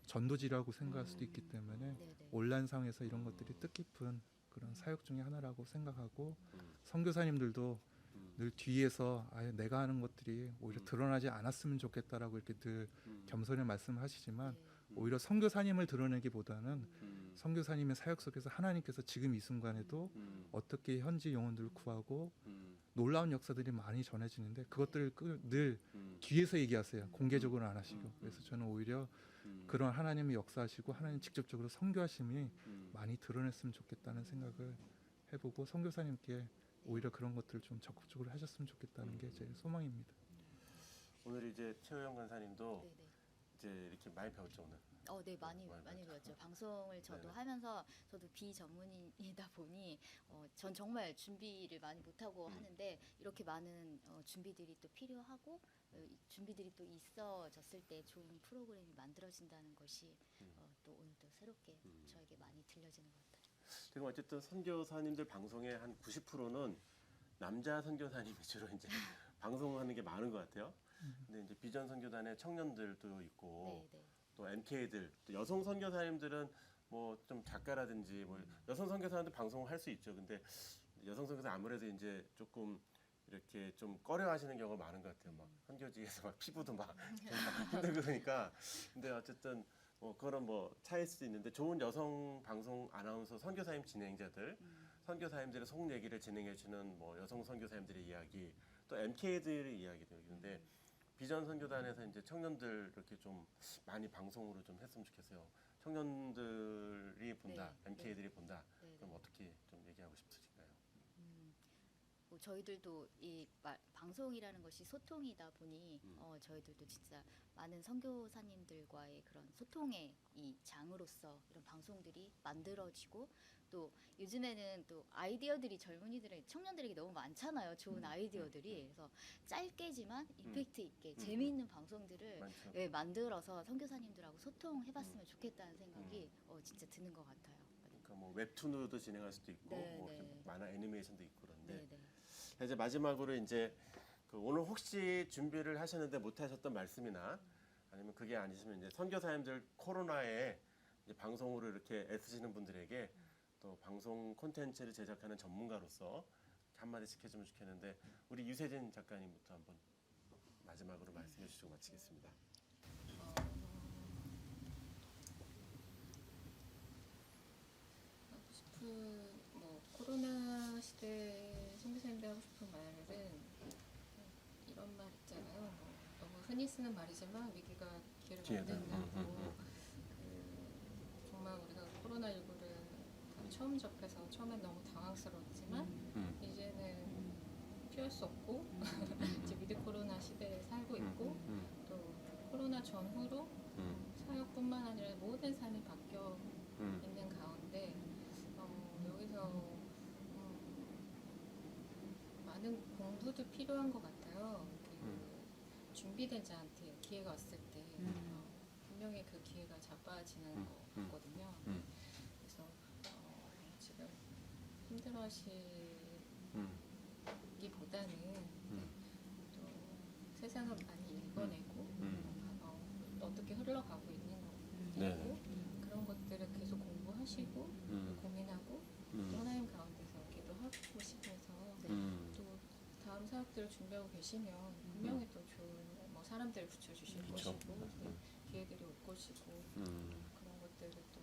Speaker 4: 전도지라고 생각할 수도 있기 때문에
Speaker 1: 네. 네.
Speaker 4: 온라인상에서 이런 것들이 뜻깊은 그런 사역 중에 하나라고 생각하고 선교사님들도 늘 뒤에서 아예 내가 하는 것들이 오히려 드러나지 않았으면 좋겠다라고 이렇게 늘 겸손히 말씀하시지만 오히려 선교사님을 드러내기보다는 선교사님의 사역 속에서 하나님께서 지금 이 순간에도 어떻게 현지 영혼들을 구하고 놀라운 역사들이 많이 전해지는데 그것들을 늘 뒤에서 얘기하세요. 공개적으로 안 하시고. 그래서 저는 오히려 그런 하나님의 역사하시고 하나님 직접적으로 선교하심이 많이 드러냈으면 좋겠다는 생각을 해보고 선교사님께 오히려 그런 것들을 좀 적극적으로 하셨으면 좋겠다는 게 제 소망입니다.
Speaker 3: 오늘 이제 최호영 간사님도
Speaker 1: 네. 네.
Speaker 3: 이제 이렇게 많이 배웠죠 오늘.
Speaker 1: 네, 많이
Speaker 3: 많이
Speaker 1: 배웠죠. 방송을 저도
Speaker 3: 네네.
Speaker 1: 하면서 저도 비전문인이다 보니 전 정말 준비를 많이 못하고 하는데 이렇게 많은 준비들이 또 필요하고 이 준비들이 또 있어졌을 때 좋은 프로그램이 만들어진다는 것이 또 오늘 또 새롭게 저에게 많이 들려지는 것 같아요.
Speaker 3: 지금 어쨌든 선교사님들 방송의 한 90%는 남자 선교사님 위주로 이제 방송하는 게 많은 것 같아요. 근데 이제 비전 선교단의 청년들도 있고
Speaker 1: 네.
Speaker 3: 또 MK들, 또 여성 선교사님들은 뭐 좀 작가라든지 뭐 여성 선교사님들 방송을 할 수 있죠. 근데 여성 선교사 아무래도 이제 조금 이렇게 좀 꺼려하시는 경우가 많은 것 같아요. 막 선교지에서 막 피부도 막 힘들고 그러니까. 근데 어쨌든 뭐 그런 뭐 차일 수도 있는데 좋은 여성 방송 아나운서 선교사님 진행자들, 선교사님들의 속 얘기를 진행해 주는 뭐 여성 선교사님들의 이야기, 또 MK들의 이야기도 있는데 비전 선교단에서 이제 청년들 이렇게 좀 많이 방송으로 좀 했으면 좋겠어요. 청년들이 본다,
Speaker 1: 네,
Speaker 3: MK들이 본다.
Speaker 1: 네.
Speaker 3: 그럼 어떻게 좀 얘기하고 싶으신가요?
Speaker 1: 뭐 저희들도 이 방송이라는 것이 소통이다 보니 저희들도 진짜 많은 선교사님들과의 그런 소통의 이 장으로서 이런 방송들이 만들어지고 또 요즘에는 또 아이디어들이 젊은이들의 청년들에게 너무 많잖아요. 좋은 아이디어들이. 그래서 짧게지만 임팩트 있게 재미있는 방송들을
Speaker 3: 많죠.
Speaker 1: 만들어서 선교사님들하고 소통해봤으면 좋겠다는 생각이 진짜 드는 것 같아요.
Speaker 3: 그러니까 뭐 웹툰으로도 진행할 수도 있고
Speaker 1: 네,
Speaker 3: 뭐
Speaker 1: 네.
Speaker 3: 이렇게 만화 애니메이션도 있고 그런데
Speaker 1: 네네.
Speaker 3: 이제 마지막으로 이제 그 오늘 혹시 준비를 하셨는데 못 하셨던 말씀이나 아니면 그게 아니시면 이제 선교사님들 코로나에 이제 방송으로 이렇게 애쓰시는 분들에게 또 방송 콘텐츠를 제작하는 전문가로서 한마디씩 해주면 좋겠는데 우리 유세진 작가님부터 한번 마지막으로 말씀해 주시고 마치겠습니다.
Speaker 5: 하고 싶은 뭐 코로나 시대 선교사님들 하고 싶은 말은 이런 말 있잖아요. 뭐 너무 흔히 쓰는 말이지만 위기가 기회를
Speaker 3: 기회다.
Speaker 5: 만든다고. 정말 우리가 코로나19를 처음 접해서 처음엔 너무 당황스러웠지만 이제는 피할 수 없고 이제 위드 코로나 시대에 살고 있고 또 코로나 전후로 사역뿐만 아니라 모든 삶이 바뀌어 있는 가운데 여기서 많은 공부도 필요한 것 같아요. 준비된 자한테 기회가 왔을 때 분명히 그 기회가 자빠지는 것 같거든요. 그래서 지금 힘들어하시기보다는 또 세상을 많이 읽어내고 어떻게 흘러가고 있는 거고 그런 것들을 계속 공부하시고 고민하고 또 하나님 가운데서 기도하고 싶어서 또 다음 사역들을 준비하고 계시면 분명히 또 좋은 뭐 사람들을 붙여주실
Speaker 3: 그쵸.
Speaker 5: 것이고 기회들이 올 것이고 그런 것들을 또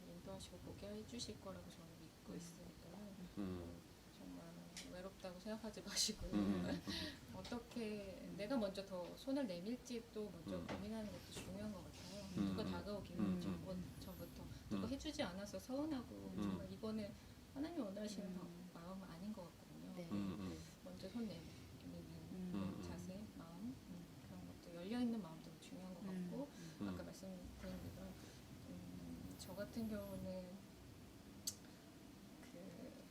Speaker 5: 인도하시고 보게 해주실 거라고 저는 믿고 있으니까요. 정말 외롭다고 생각하지 마시고 어떻게 내가 먼저 더 손을 내밀지 또 먼저 고민하는 것도 중요한 것 같아요. 누가 다가오기 전부터 누가 해주지 않아서 서운하고 정말 이번에 하나님이 원하시는 마음은 아닌 것 같거든요.
Speaker 1: 네.
Speaker 5: 먼저 손 내미는 자세, 마음 그런 것도 열려 있는 마음도 중요한 것 같고 아까 말씀드린 대로 저 같은 경우는 그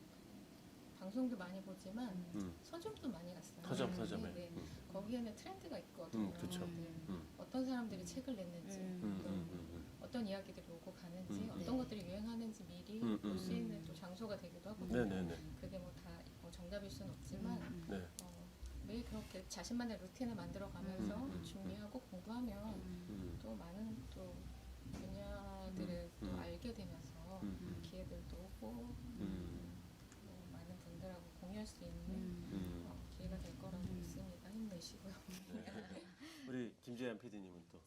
Speaker 5: 방송도 많이 보지만 서점도 많이 갔어요.
Speaker 3: 서점에.
Speaker 5: 네. 거기에는 트렌드가 있거든요.
Speaker 3: 그쵸.
Speaker 5: 네. 어떤 사람들이 책을 냈는지 어떤 이야기들이 오고 가는지 어떤 것들이 유행하는지 미리 볼 수 있는 또 장소가 되기도 하거든요.
Speaker 3: 네네네.
Speaker 5: 그게 뭐 다 정답일 수는 없지만
Speaker 3: 네.
Speaker 5: 매일 그렇게 자신만의 루틴을 만들어가면서 준비하고 공부하면 또 많은 또 분야들을 또 알게 되면서 기회들도 오고 또 많은 분들하고 공유할 수 있는 기회가 될 거라고 믿습니다. 힘내시고요.
Speaker 3: 네. 우리 김재현 PD님은 또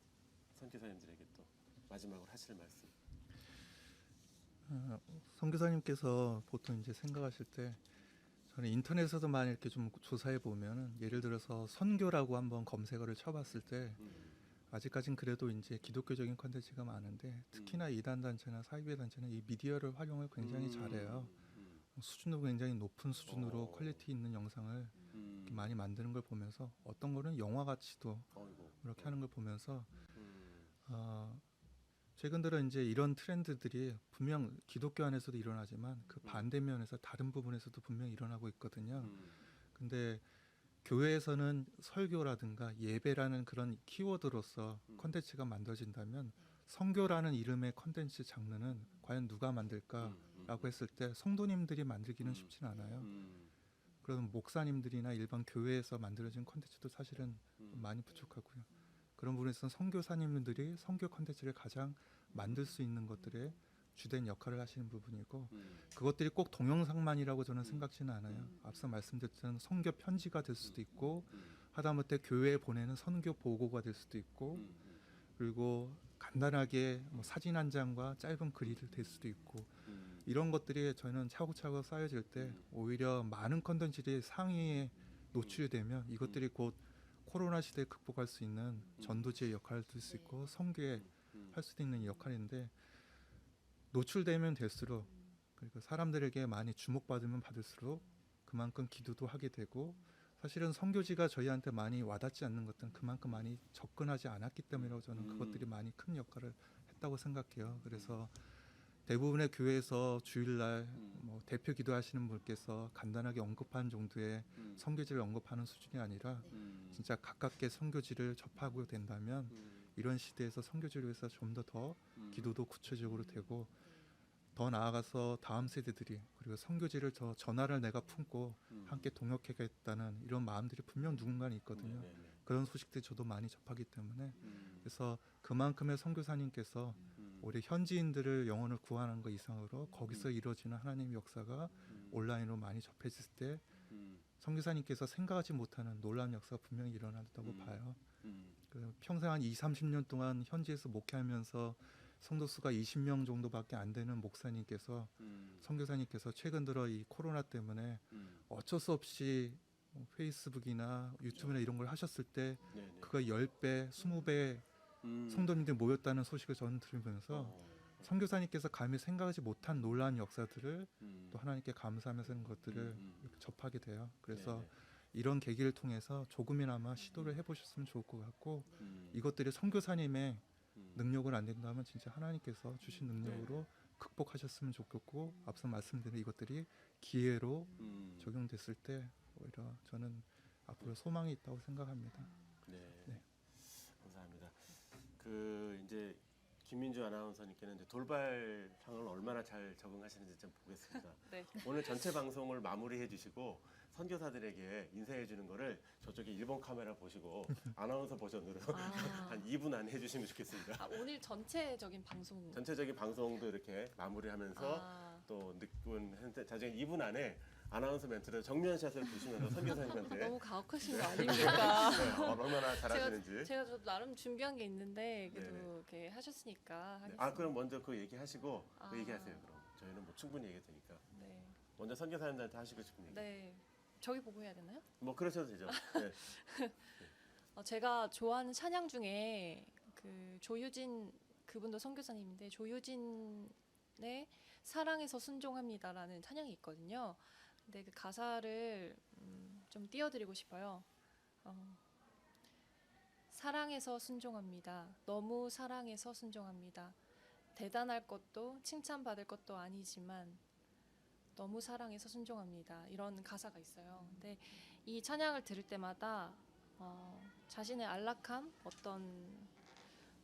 Speaker 3: 선교사님들에게 또 마지막으로 하실 말씀.
Speaker 4: 선교사님께서 보통 이제 생각하실 때 저는 인터넷에도 많이 이렇게 좀 조사해 보면 예를 들어서 선교라고 한번 검색어를 쳐봤을 때 아직까진 그래도 이제 기독교적인 컨텐츠가 많은데 특히나 이단 단체나 사이비 단체는 이 미디어를 활용을 굉장히 잘해요. 수준도 굉장히 높은 수준으로 퀄리티 있는 영상을 이렇게 많이 만드는 걸 보면서 어떤 거는 영화 같이도 이렇게 하는 걸 보면서 최근 들어 이제 이런 트렌드들이 분명 기독교 안에서도 일어나지만 그 반대면에서 다른 부분에서도 분명 일어나고 있거든요. 근데 교회에서는 설교라든가 예배라는 그런 키워드로서 컨텐츠가 만들어진다면 선교라는 이름의 컨텐츠 장르는 과연 누가 만들까라고 했을 때 성도님들이 만들기는 쉽진 않아요. 그럼 목사님들이나 일반 교회에서 만들어진 컨텐츠도 사실은 많이 부족하고요. 그런 부분에서 선교사님들이 선교 컨텐츠를 가장 만들 수 있는 것들의 주된 역할을 하시는 부분이고 그것들이 꼭 동영상만이라고 저는 생각지는 않아요. 앞서 말씀드렸던 선교 편지가 될 수도 있고 하다못해 교회에 보내는 선교 보고가 될 수도 있고 그리고 간단하게 뭐 사진 한 장과 짧은 글이 될 수도 있고 이런 것들이 저희는 차곡차곡 쌓여질 때 오히려 많은 컨텐츠들이 상위에 노출되면 이것들이 곧 코로나 시대에 극복할 수 있는 전도지의 역할을 할 수 있고 선교에 할 수도 있는 역할인데 노출되면 될수록 그리고 사람들에게 많이 주목받으면 받을수록 그만큼 기도도 하게 되고 사실은 선교지가 저희한테 많이 와닿지 않는 것들은 그만큼 많이 접근하지 않았기 때문이라고 저는 그것들이 많이 큰 역할을 했다고 생각해요. 그래서 대부분의 교회에서 주일날 뭐 대표 기도하시는 분께서 간단하게 언급한 정도의 선교지를 언급하는 수준이 아니라 진짜 가깝게 선교지를 접하고 된다면 이런 시대에서 선교지를 위해서 좀 더 기도도 구체적으로 되고 더 나아가서 다음 세대들이 그리고 선교지를 더 전화를 내가 품고 함께 동역하겠다는 이런 마음들이 분명 누군가는 있거든요. 그런 소식들이 저도 많이 접하기 때문에 그래서 그만큼의 선교사님께서 우리 현지인들을 영혼을 구하는 것 이상으로 거기서 이루어지는 하나님의 역사가 온라인으로 많이 접해질 때 선교사님께서 생각하지 못하는 놀라운 역사가 분명히 일어난다고 봐요. 그 평생 한 20-30년 동안 현지에서 목회하면서 성도 수가 20명 정도밖에 안 되는 목사님께서 선교사님께서 최근 들어 이 코로나 때문에 어쩔 수 없이 페이스북이나 유튜브나 이런 걸 하셨을 때 그거 10배, 20배 성도님들이 모였다는 소식을 저는 들으면서 선교사님께서 감히 생각하지 못한 놀라운 역사들을 또 하나님께 감사하면서 하는 것들을 이렇게 접하게 돼요. 그래서 이런 계기를 통해서 조금이나마 시도를 해보셨으면 좋을 것 같고 이것들이 선교사님의 능력은 안 된다면 진짜 하나님께서 주신 능력으로 극복하셨으면 좋겠고 앞서 말씀드린 이것들이 기회로 적용됐을 때 오히려 저는 앞으로 소망이 있다고 생각합니다.
Speaker 3: 네. 감사합니다. 그 이제 김민주 아나운서님께는 이제 돌발 상황을 얼마나 잘 적응하시는지 좀 보겠습니다.
Speaker 2: 네.
Speaker 3: 오늘 전체 방송을 마무리해 주시고 선교사들에게 인사해 주는 거를 저쪽에 일본 카메라 보시고 아나운서 버전으로 한 2분 안에 해주시면 좋겠습니다.
Speaker 2: 오늘 전체적인 방송
Speaker 3: 전체적인 방송도 이렇게 마무리하면서 또 늦은 나중에 2분 안에 아나운서 멘트를 정면샷을 보시면서 선교사님한테
Speaker 2: 너무 가혹하신 거 아닙니까?
Speaker 3: 얼마나 잘하시는지.
Speaker 2: 제가 저 나름 준비한 게 있는데 그래도
Speaker 3: 네네.
Speaker 2: 이렇게 하셨으니까 하겠습니다.
Speaker 3: 그럼 먼저 그 얘기하시고 그 얘기하세요. 그럼 저희는 뭐 충분히 얘기해도 되니까.
Speaker 2: 네.
Speaker 3: 먼저 선교사님들한테 하시고 싶은 얘기.
Speaker 2: 네. 저기 보고 해야 되나요?
Speaker 3: 뭐 그러셔도 되죠. 네.
Speaker 2: 제가 좋아하는 찬양 중에 그 조유진 그분도 선교사님인데 조유진의 사랑해서 순종합니다라는 찬양이 있거든요. 근데 그 가사를 좀 띄워드리고 싶어요. 사랑해서 순종합니다. 너무 사랑해서 순종합니다. 대단할 것도 칭찬받을 것도 아니지만 너무 사랑해서 순종합니다. 이런 가사가 있어요. 근데 이 찬양을 들을 때마다 자신의 안락함, 어떤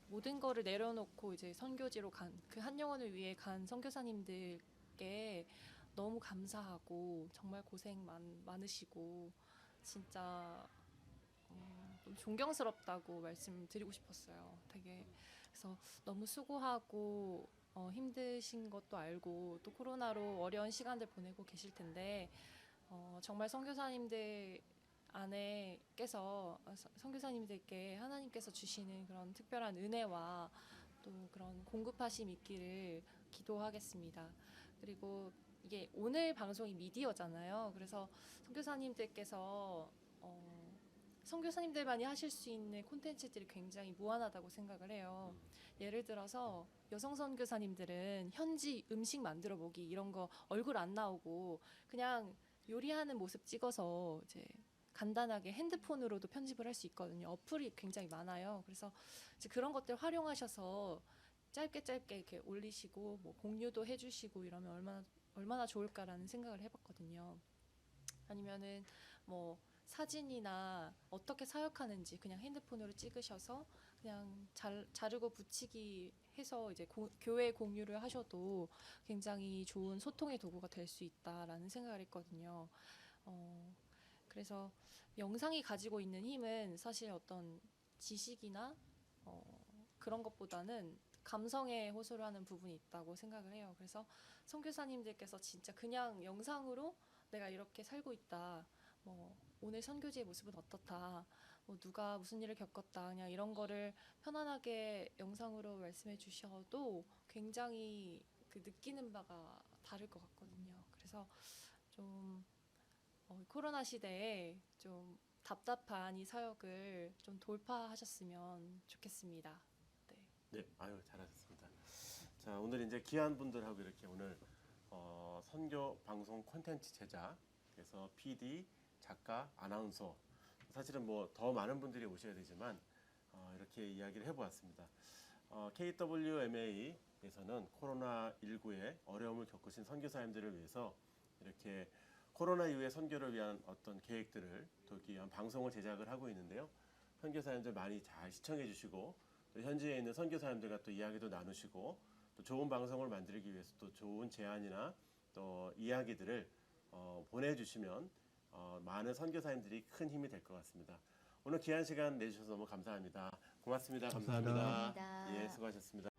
Speaker 2: 모든 거를 내려놓고 이제 선교지로 간 그 한 영혼을 위해 간 선교사님들께 너무 감사하고 정말 고생 많으시고 진짜 좀 존경스럽다고 말씀드리고 싶었어요. 되게 그래서 너무 수고하고 힘드신 것도 알고 또 코로나로 어려운 시간들 보내고 계실 텐데 정말 선교사님들 안에께서 선교사님들께 하나님께서 주시는 그런 특별한 은혜와 또 그런 공급하심 있기를 기도하겠습니다. 그리고 이게 오늘 방송이 미디어잖아요. 그래서 선교사님들께서 선교사님들만이 하실 수 있는 콘텐츠들이 굉장히 무한하다고 생각을 해요. 예를 들어서 여성 선교사님들은 현지 음식 만들어 보기 이런 거 얼굴 안 나오고 그냥 요리하는 모습 찍어서 이제 간단하게 핸드폰으로도 편집을 할 수 있거든요. 어플이 굉장히 많아요. 그래서 이제 그런 것들 활용하셔서 짧게 이렇게 올리시고 뭐 공유도 해주시고 이러면 얼마나 좋을까라는 생각을 해봤거든요. 아니면은 뭐 사진이나 어떻게 사역하는지 그냥 핸드폰으로 찍으셔서 그냥 자르고 붙이기 해서 이제 교회 공유를 하셔도 굉장히 좋은 소통의 도구가 될 수 있다라는 생각을 했거든요. 그래서 영상이 가지고 있는 힘은 사실 어떤 지식이나 그런 것보다는 감성에 호소를 하는 부분이 있다고 생각을 해요. 그래서 선교사님들께서 진짜 그냥 영상으로 내가 이렇게 살고 있다. 뭐 오늘 선교지의 모습은 어떻다. 뭐 누가 무슨 일을 겪었다. 그냥 이런 거를 편안하게 영상으로 말씀해 주셔도 굉장히 그 느끼는 바가 다를 것 같거든요. 그래서 좀 코로나 시대에 좀 답답한 이 사역을 좀 돌파하셨으면 좋겠습니다. 네.
Speaker 3: 네, 아유 잘하셨습니다. 자, 오늘 이제 귀한 분들하고 이렇게 오늘 선교 방송 콘텐츠 제작, 그래서 PD, 작가, 아나운서 사실은 뭐 더 많은 분들이 오셔야 되지만 이렇게 이야기를 해보았습니다. KWMA에서는 코로나19에 어려움을 겪으신 선교사님들을 위해서 이렇게 코로나 이후의 선교를 위한 어떤 계획들을 돕기 위한 방송을 제작을 하고 있는데요. 선교사님들 많이 잘 시청해 주시고 또 현지에 있는 선교사님들과 또 이야기도 나누시고 또 좋은 방송을 만들기 위해서 또 좋은 제안이나 또 이야기들을 보내주시면 많은 선교사님들이 큰 힘이 될 것 같습니다. 오늘 귀한 시간 내주셔서 너무 감사합니다. 고맙습니다.
Speaker 4: 감사합니다.
Speaker 3: 감사합니다.
Speaker 1: 감사합니다.
Speaker 3: 예, 수고하셨습니다.